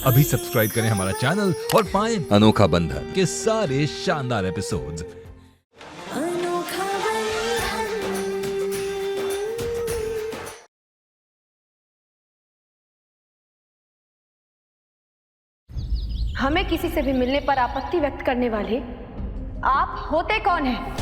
अभी सब्सक्राइब करें हमारा चैनल और पाएं अनोखा बंधन के सारे शानदार एपिसोड्स। अनोखा बंधन। हमें किसी से भी मिलने पर आपत्ति व्यक्त करने वाले आप होते कौन हैं?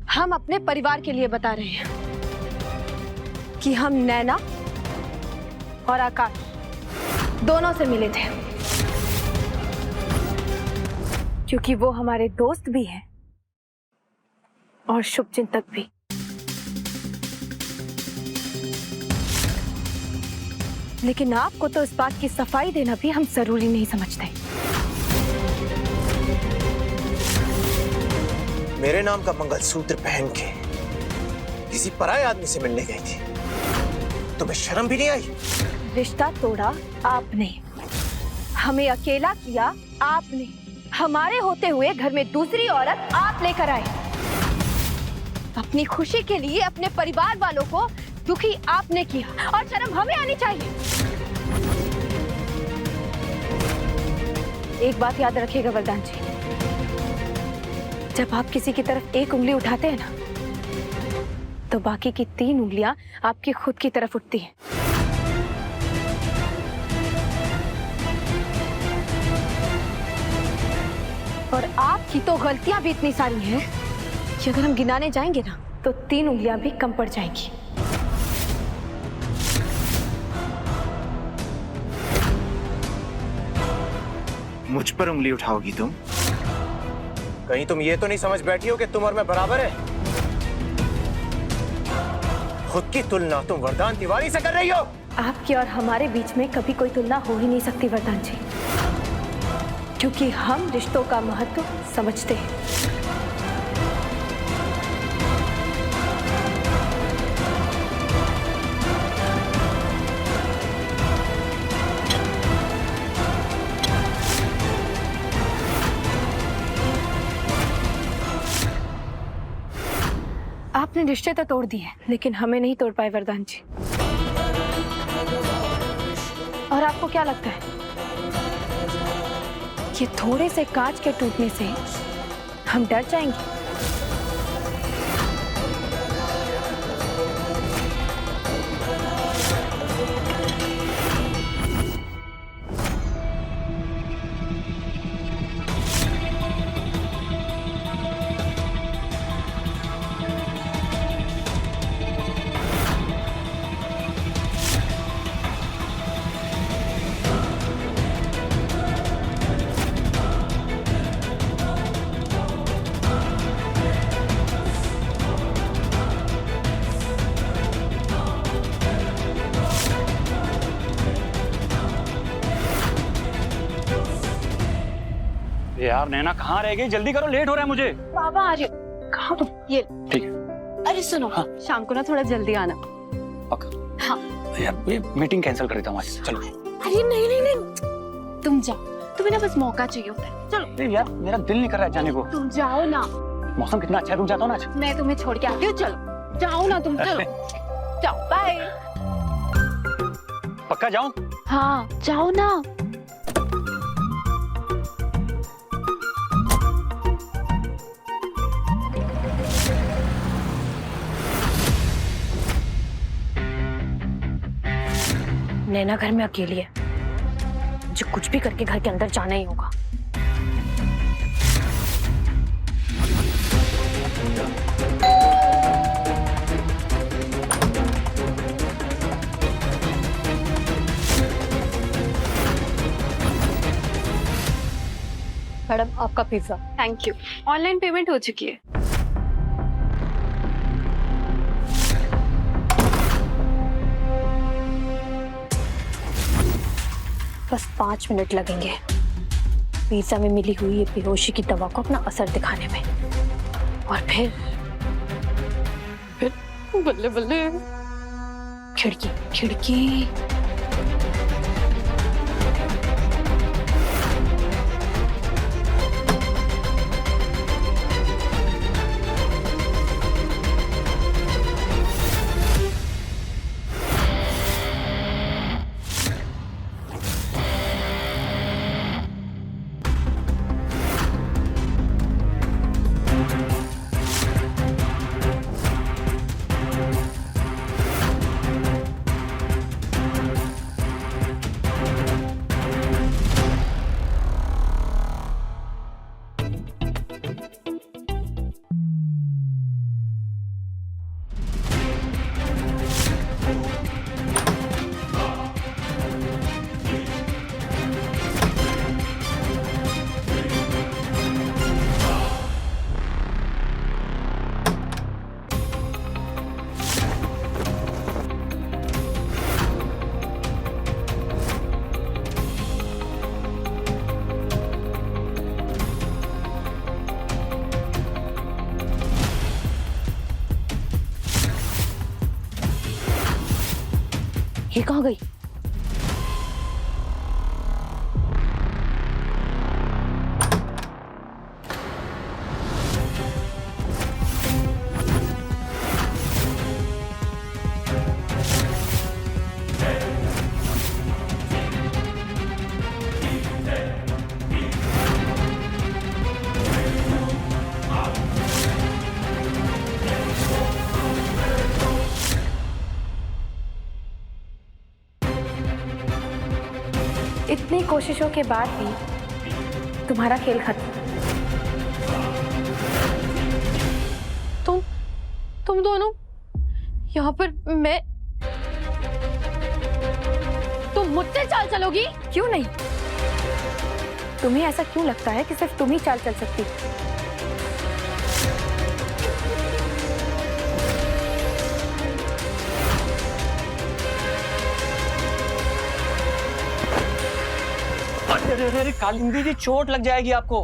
हम अपने परिवार के लिए बता रहे हैं कि हम नैना और आकाश दोनों से मिले थे, क्योंकि वो हमारे दोस्त भी हैं और शुभचिंतक भी। लेकिन आपको तो इस बात की सफाई देना भी हम जरूरी नहीं समझते। मेरे नाम का मंगलसूत्र पहन के किसी पराये आदमी से मिलने गई थी, तुम्हें शर्म भी नहीं आई? रिश्ता तोड़ा आपने, हमें अकेला किया आपने, हमारे होते हुए घर में दूसरी औरत आप लेकर आए। अपनी खुशी के लिए अपने परिवार वालों को दुखी आपने किया और शर्म हमें आनी चाहिए। एक बात याद रखिएगा वरदान जी, जब आप किसी की तरफ एक उंगली उठाते हैं ना, तो बाकी की 3 उंगलियां आपकी खुद की तरफ उठती हैं। और आपकी तो गलतियां भी इतनी सारी हैं कि अगर हम गिनाने जाएंगे ना, तो 3 उंगलियां भी कम पड़ जाएंगी। मुझ पर उंगली उठाओगी तुम? कहीं तुम ये तो नहीं समझ बैठी हो कि तुम और मैं बराबर है? खुद की तुलना तुम वरदान तिवारी से कर रही हो। आपके और हमारे बीच में कभी कोई तुलना हो ही नहीं सकती वरदान जी, क्योंकि हम रिश्तों का महत्व समझते हैं। आपने रिश्ते तो तोड़ दिए, लेकिन हमें नहीं तोड़ पाए वरदान जी। और आपको क्या लगता है कि थोड़े से कांच के टूटने से हम डर जाएंगे? यार नैना कहाँ रह गई? जल्दी करो, लेट हो रहा है मुझे। बाबा आ रहे। कहाँ तुम? ये ठीक है। अरे सुनो, हाँ। शाम को ना थोड़ा जल्दी आना। पक्का? हाँ। यार ये मीटिंग कैंसिल कर देता हूँ आज। चलो। अरे नहीं नहीं नहीं, तुम जाओ, तुम्हें ना बस मौका चाहिए होता है। चलो। अरे यार मेरा दिल नहीं कर रहा है जाने को। तुम जाओ ना। मौसम कितना अच्छा है, रुक जाता हूँ ना आज। मैं तुम्हें छोड़ के आती हूँ। चलो जाओ ना तुम, चलो जाओ। बाय। पक्का जाऊँ? हाँ जाओ ना। नैना घर में अकेली है, मुझे कुछ भी करके घर के अंदर जाना ही होगा। मैडम आपका pizza. Thank you. Online payment हो चुकी है। बस 5 मिनट लगेंगे पिज्जा में मिली हुई ये बेहोशी की दवा को अपना असर दिखाने में, और फिर बल्ले बल्ले खिड़की खिड़की। ये कहाँ गई? इतनी कोशिशों के बाद भी तुम्हारा खेल खत्म। तुम दोनों यहाँ पर तुम मुझसे चाल चलोगी? क्यों नहीं? तुम्हें ऐसा क्यों लगता है कि सिर्फ तुम ही चाल चल सकती? अरे कालिंदी जी, चोट लग जाएगी आपको।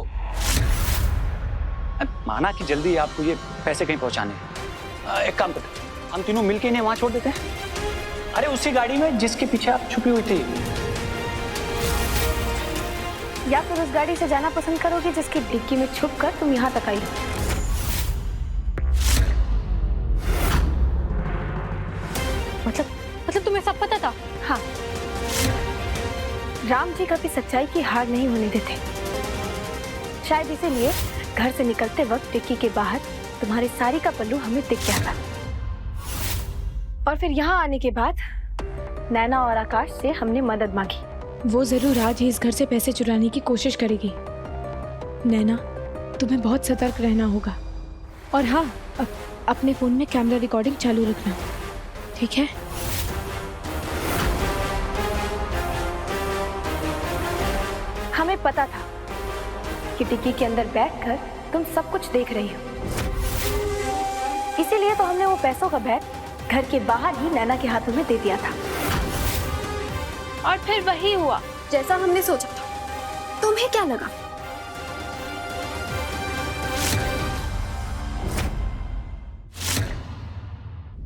माना कि जल्दी आपको ये पैसे कहीं पहुंचाने हैं। एक काम करते, हम तीनों मिलके इन्हें वहां छोड़ देते हैं। अरे उसी गाड़ी में जिसके पीछे आप छुपी हुई थी। या फिर उस गाड़ी से जाना पसंद करोगे जिसकी डिक्की में छुपकर तुम यहाँ तक आई? मतलब तुम्हें सब पता था? हाँ, राम जी कभी सच्चाई की हार नहीं होने देते। शायद इसीलिए घर से निकलते वक्त डिक्की के बाहर तुम्हारी साड़ी का पल्लू हमें दिख गया था। और फिर यहाँ आने के बाद नैना और आकाश से हमने मदद मांगी। वो जरूर आज ही इस घर से पैसे चुराने की कोशिश करेगी। नैना, तुम्हें बहुत सतर्क रहना होगा। और हाँ, अपने फोन में कैमरा रिकॉर्डिंग चालू रखना, ठीक है? हमें पता था कि डिक्की के अंदर बैठकर तुम सब कुछ देख रही हो, इसीलिए तो हमने वो पैसों का बैग घर के बाहर ही नैना के हाथों में दे दिया था। और फिर वही हुआ जैसा हमने सोचा था। तुम्हें क्या लगा?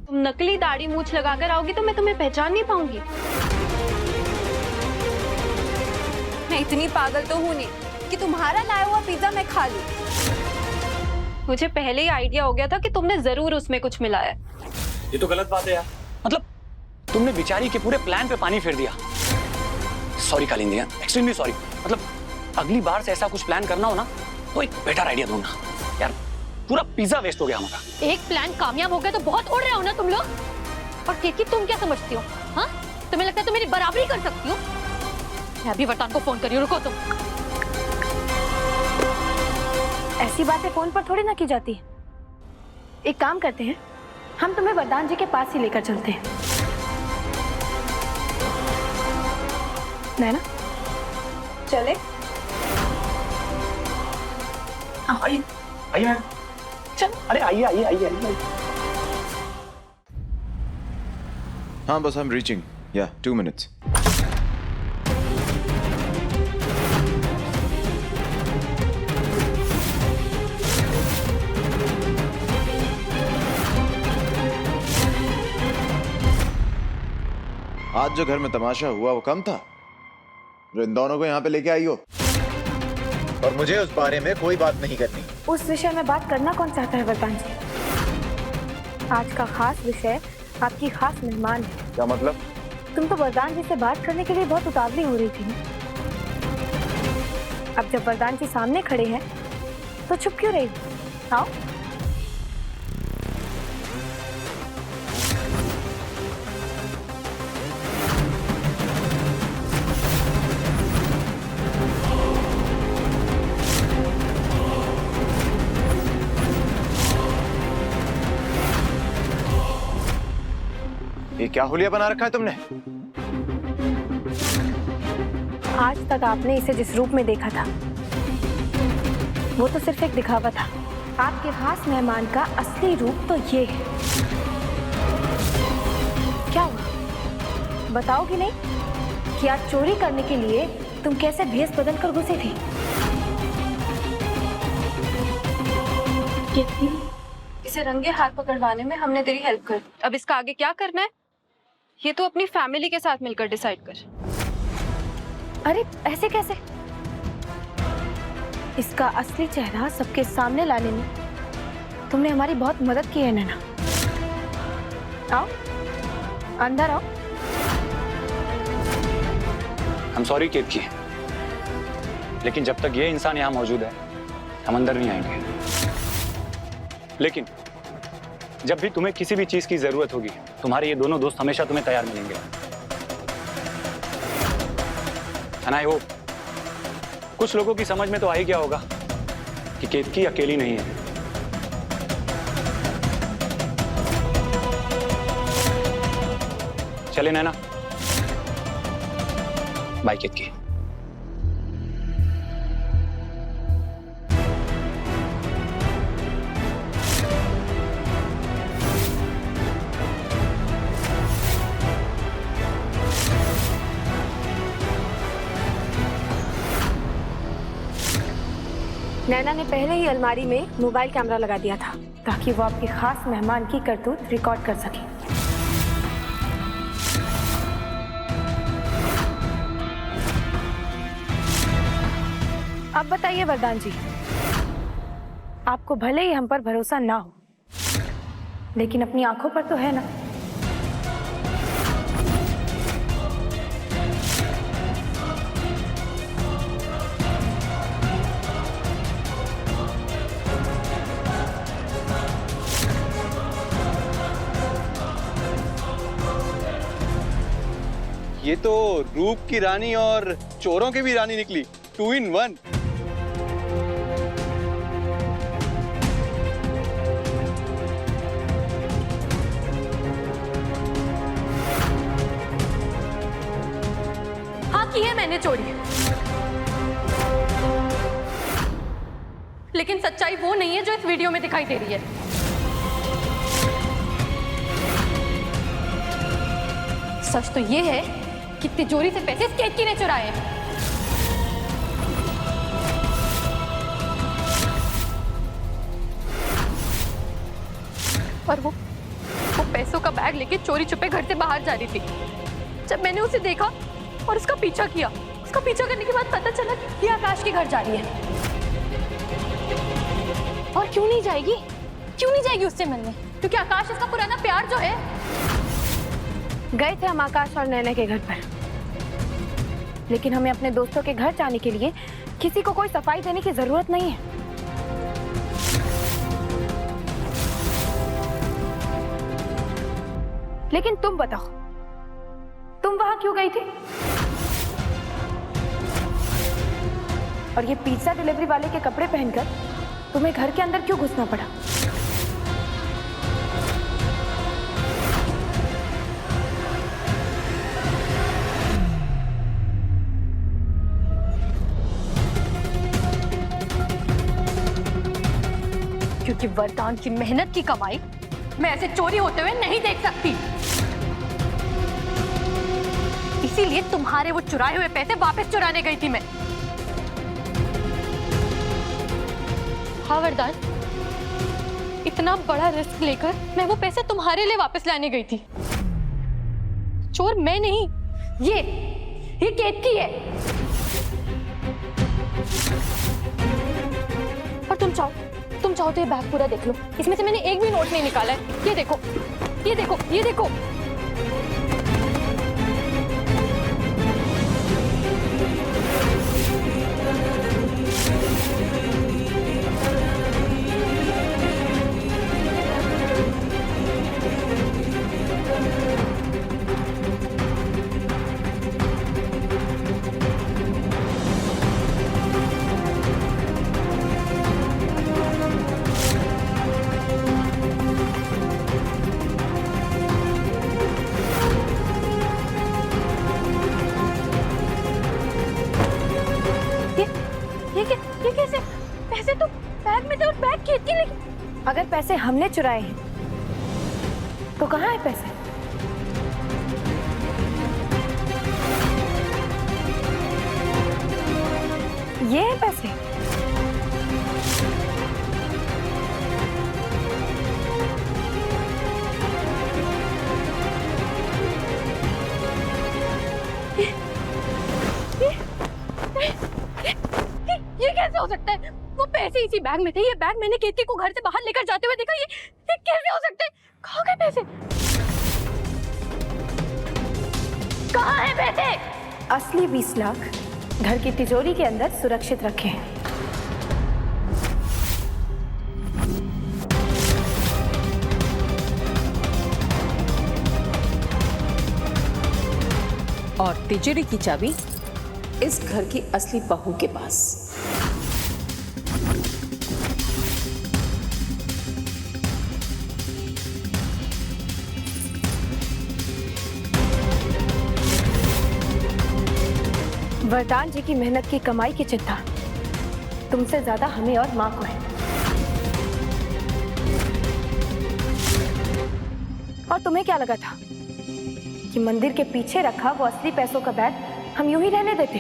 तुम नकली दाढ़ी मूछ लगाकर आओगी तो मैं तुम्हें पहचान नहीं पाऊंगी। मैं इतनी पागल तो हूं नहीं कि तुम्हारा लाया हुआ पिज्जा मैं खा लूं। मुझे पहले ही आइडिया हो गया था कि तुमने जरूर उसमें कुछ मिलाया। ये तो गलत बात है यार। मतलब तुमने बेचारी के पूरे प्लान पे पानी फेर दिया। Sorry Kalindi, extremely sorry. मतलब अगली बार से ऐसा कुछ प्लान करना हो ना तो एक बेटर आइडिया दूंगा यार। पूरा पिज्जा वेस्ट हो गया हमारा। एक प्लान कामयाब हो गया तो बहुत उड़ रहे हो ना तुम लोग। और केकी, तुम क्या समझती हो? हाँ, तुम्हें लगता है तुम मेरी बराबरी कर सकती हो? मैं अभी वरदान को फोन करी हूँ, रुको तुम। ऐसी बातें फोन पर थोड़ी ना की जाती है। एक काम करते हैं, हम तुम्हें वरदान जी के पास ही लेकर चलते हैं। नैना, चले? आइए आइए, चल। अरे आइए आइए आइए आइए। हाँ बस, I'm reaching. Yeah, 2 minutes. आज जो घर में तमाशा हुआ वो कम था जो इन दोनों को यहाँ पे लेके आई हो। और मुझे उस बारे में कोई बात नहीं करनी। उस विषय में बात करना कौन चाहता है वरदान जी? आज का खास विषय आपकी खास मेहमान है। क्या मतलब? तुम तो वरदान जी से बात करने के लिए बहुत उतावली हो रही थी ना? अब जब वरदान जी सामने खड़े हैं तो चुप क्यों रही? आओ। ये क्या हुलिया बना रखा है तुमने? आज तक आपने इसे जिस रूप में देखा था वो तो सिर्फ एक दिखावा था। आपके खास मेहमान का असली रूप तो ये है। क्या हुआ, बताओगी नहीं कि आज चोरी करने के लिए तुम कैसे भेष बदल कर घुसे थे? इसे रंगे हाथ पकड़वाने में हमने तेरी हेल्प कर। अब इसका आगे क्या करना है ये तो अपनी फैमिली के साथ मिलकर डिसाइड कर। अरे ऐसे कैसे? इसका असली चेहरा सबके सामने लाने में तुमने हमारी बहुत मदद की है नैना। आओ अंदर आओ। हम सॉरी केतकी, लेकिन जब तक ये इंसान यहाँ मौजूद है हम अंदर नहीं आएंगे। लेकिन जब भी तुम्हें किसी भी चीज की जरूरत होगी तुम्हारे ये दोनों दोस्त हमेशा तुम्हें तैयार मिलेंगे। एंड आई होप कुछ लोगों की समझ में तो आ ही गया होगा कि केतकी अकेली नहीं है। चले नैना, बाय केतकी। नैना ने पहले ही अलमारी में मोबाइल कैमरा लगा दिया था ताकि वो आपके खास मेहमान की करतूत रिकॉर्ड कर सके। अब बताइए वरदान जी, आपको भले ही हम पर भरोसा ना हो लेकिन अपनी आंखों पर तो है ना? ये तो रूप की रानी और चोरों की भी रानी निकली, 2 in 1। हाँ की है मैंने चोरी, लेकिन सच्चाई वो नहीं है जो इस वीडियो में दिखाई दे रही है। सच तो ये है कि तिजोरी से पैसे केतकी ने चुराए हैं। और वो पैसों का बैग लेके चोरी छुपे घर से बाहर जा रही थी। जब मैंने उसे देखा और उसका पीछा किया, उसका पीछा करने के बाद पता चला कि ये आकाश के घर जा रही है। और क्यों नहीं जाएगी? क्यों नहीं जाएगी उससे मिलने? क्योंकि आकाश इसका पुराना प्यार जो है। गए थे हम आकाश और नैना के घर पर, लेकिन हमें अपने दोस्तों के घर जाने के लिए किसी को कोई सफाई देने की जरूरत नहीं है। लेकिन तुम बताओ, तुम वहां क्यों गई थी? और ये पिज्जा डिलीवरी वाले के कपड़े पहनकर तुम्हें घर के अंदर क्यों घुसना पड़ा? क्योंकि वरदान की मेहनत की कमाई मैं ऐसे चोरी होते हुए नहीं देख सकती। इसीलिए तुम्हारे वो चुराए हुए पैसे वापस चुराने गई थी मैं। हाँ वरदान, इतना बड़ा रिस्क लेकर मैं वो पैसे तुम्हारे लिए वापस लाने गई थी। चोर मैं नहीं, ये केतकी है। और तुम चाहो तो ये बैग पूरा देख लो, इसमें से मैंने एक भी नोट नहीं निकाला है। ये देखो, ये देखो, ये देखो। ये कैसे? पैसे तो बैग में थे और बैग केतकी लेके। अगर पैसे हमने चुराए हैं तो कहाँ है पैसे? ये है पैसे। पैसे इसी बैग में थे। ये बैग मैंने केतकी को घर से बाहर लेकर जाते हुए देखा। ये कैसे हो सकते? कहाँ गए पैसे? कहाँ है पैसे? असली 20 लाख घर की तिजोरी के अंदर सुरक्षित रखे हैं। और तिजोरी की चाबी इस घर की असली बहू के पास। वरदान जी की मेहनत की कमाई की चिंता तुमसे ज्यादा हमें और माँ को है। और तुम्हें क्या लगा था कि मंदिर के पीछे रखा वो असली पैसों का बैग हम यूं ही रहने देते?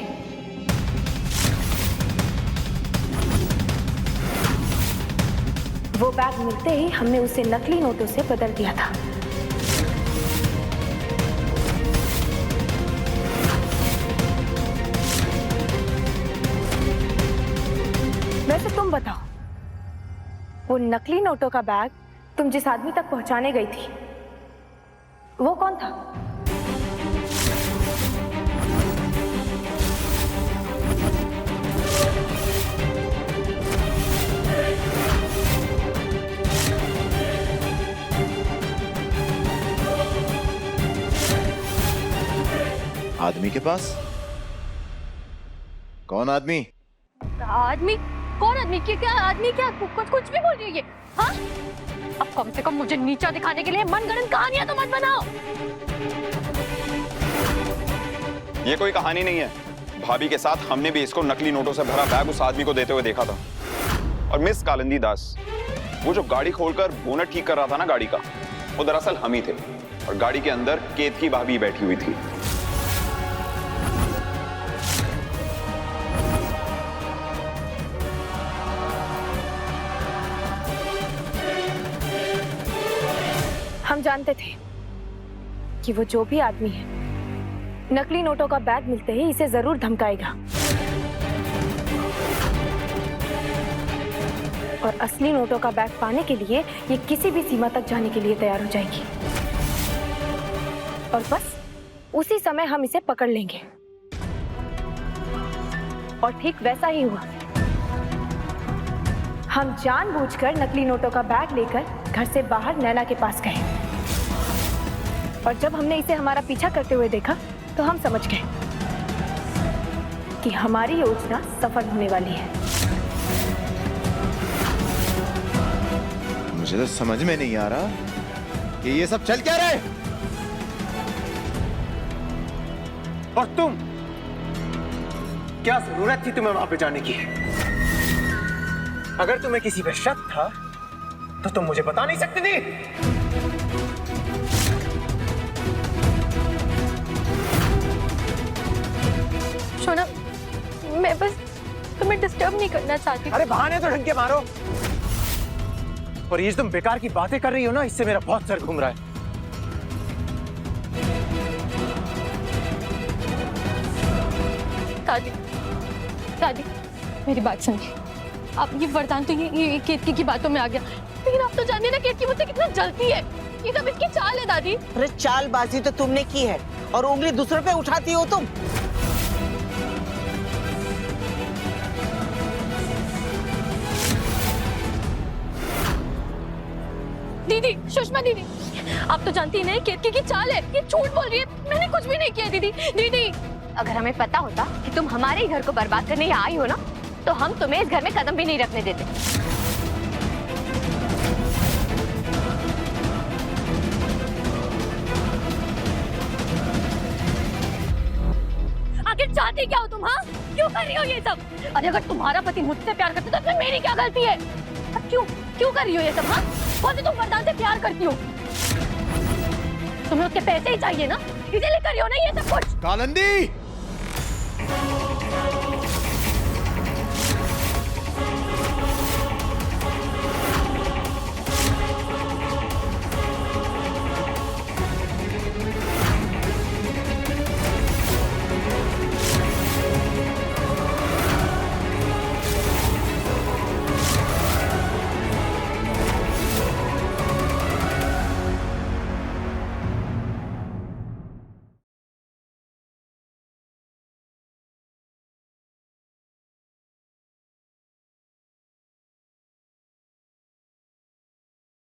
वो बैग मिलते ही हमने उसे नकली नोटों से बदल दिया था। वैसे तुम बताओ, वो नकली नोटों का बैग तुम जिस आदमी तक पहुंचाने गई थी वो कौन था? आदमी के पास? कौन आदमी? आदमी? कौन आदमी? क्या आदमी? क्या कुछ भी बोल रही है ये? हाँ? अब कम से कम मुझे नीचा दिखाने के लिए मनगढ़ंत कहानियां तो मत बनाओ। ये कोई कहानी नहीं है। भाभी के साथ हमने भी इसको नकली नोटों से भरा बैग उस आदमी को देते हुए देखा था। और मिस कालिंदी दास, वो जो गाड़ी खोलकर बोनट ठीक कर रहा था ना गाड़ी का, वो दरअसल हम ही थे। और गाड़ी के अंदर केतकी भाभी बैठी हुई थी। हम जानते थे कि वो जो भी आदमी है नकली नोटों का बैग मिलते ही इसे जरूर धमकाएगा और असली नोटों का बैग पाने के लिए ये किसी भी सीमा तक जाने के लिए तैयार हो जाएगी। और बस उसी समय हम इसे पकड़ लेंगे। और ठीक वैसा ही हुआ। हम जानबूझकर नकली नोटों का बैग लेकर घर से बाहर नैना के पास गए और जब हमने इसे हमारा पीछा करते हुए देखा तो हम समझ गए कि हमारी योजना सफल होने वाली है। मुझे तो समझ में नहीं आ रहा कि ये सब चल क्या रहा है। और तुम, क्या जरूरत थी तुम्हें वहां पे जाने की? अगर तुम्हें किसी पे शक था तो तुम मुझे बता नहीं सकती थी? शोना, मैं बस तुम्हें डिस्टर्ब नहीं करना चाहती। अरे बहाने तो ढंग के मारो। और ये तुम बेकार की बातें कर रही हो ना, इससे मेरा बहुत सर घूम रहा है। दादी, दादी, मेरी बात सुनिए। अब ये वरदान तो ये केतकी की बातों में आ गया, लेकिन आप तो जानते ना केतकी मुझसे कितना जलती है। ये सब इसकी चाल है दादी। अरे चालबाजी तो तुमने की है और उंगली दूसरों पे उठाती हो तुम। दीदी, सुषमा दीदी, आप तो जानती नहीं केतकी की चाल है। ये झूठ बोल रही है, मैंने कुछ भी नहीं किया। दीदी, दीदी, अगर हमें पता होता कि तुम हमारे ही घर को बर्बाद करने यहाँ आई हो ना, तो हम तुम्हें इस घर में कदम भी नहीं रखने देते। आखिर चाहती क्या हो तुम? हाँ, क्यों कर रही हो ये सब? अरे अगर तुम्हारा पति मुझसे प्यार करता तो फिर मेरी क्या गलती है? क्यों कर रही हो ये सब? हाँ, कौन तुम वरदान से प्यार करती हो? तुम्हें उसके पैसे ही चाहिए ना, इसीलिए कर रही हो ना ये सब कुछ। कालिंदी!